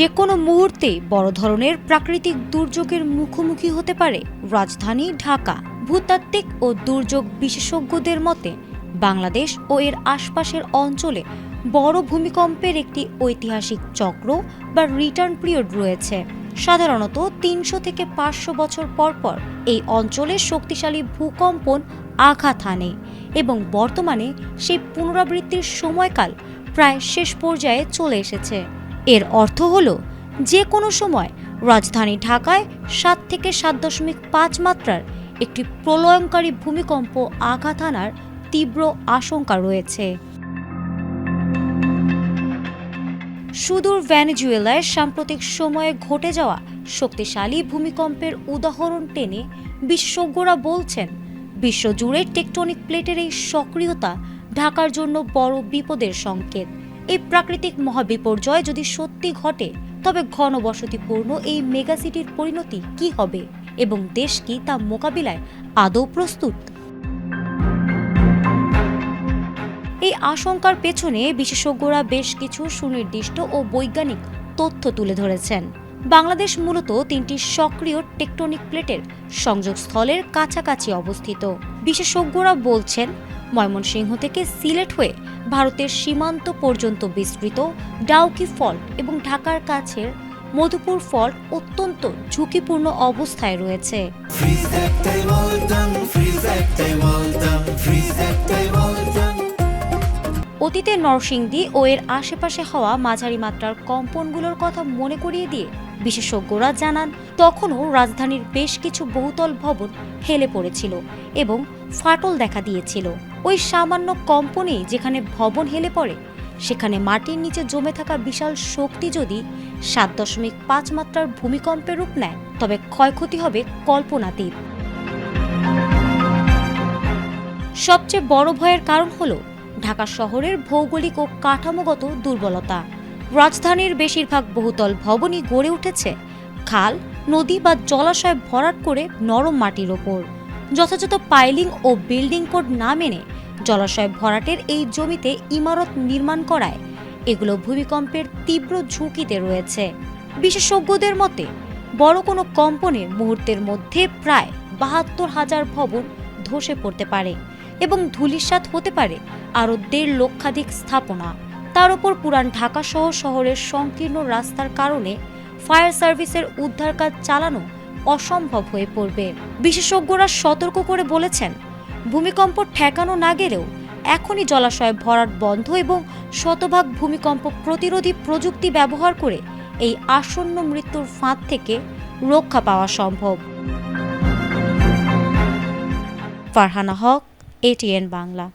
যে কোনো মুহূর্তেই বড় ধরনের প্রাকৃতিক দুর্যোগের মুখোমুখি হতে পারে রাজধানী ঢাকা। ভূতাত্ত্বিক ও দুর্যোগ বিশেষজ্ঞদের মতে বাংলাদেশ ও এর আশপাশের অঞ্চলে বড় ভূমিকম্পের একটি ঐতিহাসিক চক্র বা রিটার্ন পিরিয়ড রয়েছে। সাধারণত ৩০০ থেকে ৫০০ বছর পর পর এই অঞ্চলে শক্তিশালী ভূকম্পন আঘাত হানে এবং বর্তমানে সেই পুনরাবৃত্তির সময়কাল প্রায় শেষ পর্যায়ে চলে এসেছে। এর অর্থ হল যে কোনো সময় রাজধানী ঢাকায় ৭ থেকে ৭.৫ মাত্রার একটি প্রলয়ঙ্কারী ভূমিকম্প আঘাত হানার তীব্র আশঙ্কা রয়েছে। সুদূর ভেনেজুয়েলায় সাম্প্রতিক সময়ে ঘটে যাওয়া শক্তিশালী ভূমিকম্পের উদাহরণ টেনে বিশেষজ্ঞরা বলছেন, বিশ্বজুড়ে টেকটনিক প্লেটের এই সক্রিয়তা ঢাকার জন্য বড় বিপদের সংকেত। এই প্রাকৃতিক মহাবিপর্যয় যদি সত্যি ঘটে, তবে ঘনবসতিপূর্ণ এই মেগাসিটির পরিণতি কি হবে এবং দেশ কি তা মোকাবিলায় আদৌ প্রস্তুত? এই আশঙ্কার পেছনে বিশেষজ্ঞরা বেশ কিছু সুনির্দিষ্ট ও বৈজ্ঞানিক তথ্য তুলে ধরেছেন। বাংলাদেশ মূলত ৩টি সক্রিয় টেকটনিক প্লেটের সংযোগস্থলের কাছাকাছি অবস্থিত। বিশেষজ্ঞরা বলছেন, ময়মনসিংহ থেকে সিলেট হয়ে ভারতের সীমান্ত পর্যন্ত বিস্তৃত ডাউকি ফল্ট এবং ঢাকার কাছের মধুপুর ফল্ট অত্যন্ত ঝুঁকিপূর্ণ অবস্থায় রয়েছে। অতীতে নরসিংদী ও এর আশেপাশে হওয়া মাঝারি মাত্রার কম্পনগুলোর কথা মনে করিয়ে দিয়ে বিশেষজ্ঞরা জানান, তখনও রাজধানীর বেশ কিছু বহুতল ভবন হেলে পড়েছিল এবং ফাটল দেখা দিয়েছিল। ওই সামান্য কম্পনেই যেখানে ভবন হেলে পড়ে, সেখানে মাটির নিচে জমে থাকা বিশাল শক্তি যদি ৭.৫ মাত্রার ভূমিকম্পের রূপ নেয়, তবে ক্ষয়ক্ষতি হবে কল্পনাতীত। সবচেয়ে বড় ভয়ের কারণ হল ঢাকা শহরের ভৌগোলিক ও কাঠামোগত দুর্বলতা। রাজধানীর বেশিরভাগ বহুতল ভবনই গড়ে উঠেছে খাল, নদী বা জলাশয় ভরাট করে নরম মাটির ওপর। যথাযথ পাইলিং ও বিল্ডিং কোড না মেনে জলাশয় ভরাটের এই জমিতে ইমারত নির্মাণ করায় এগুলো ভূমিকম্পের তীব্র ঝুঁকিতে রয়েছে। বিশেষজ্ঞদের মতে বড় কোনো কম্পনে মুহূর্তের মধ্যে প্রায় ৭২,০০০ ভবন ধসে পড়তে পারে এবং ধূলিসাৎ হতে পারে আরও ১.৫ লক্ষাধিক স্থাপনা। তার উপর পুরান ঢাকা সহ শহরের সংকীর্ণ রাস্তার কারণে ফায়ার সার্ভিসের উদ্ধার কাজ চালানো অসম্ভব হয়ে পড়বে। বিশেষজ্ঞরা সতর্ক করে বলেছেন, ভূমিকম্প ঠেকানো না গেলেও এখনই জলাশয় ভরাট বন্ধ এবং শতভাগ ভূমিকম্প প্রতিরোধী প্রযুক্তি ব্যবহার করে এই আসন্ন মৃত্যুর ফাঁদ থেকে রক্ষা পাওয়া সম্ভব। ফারহানা হক, ATN বাংলা।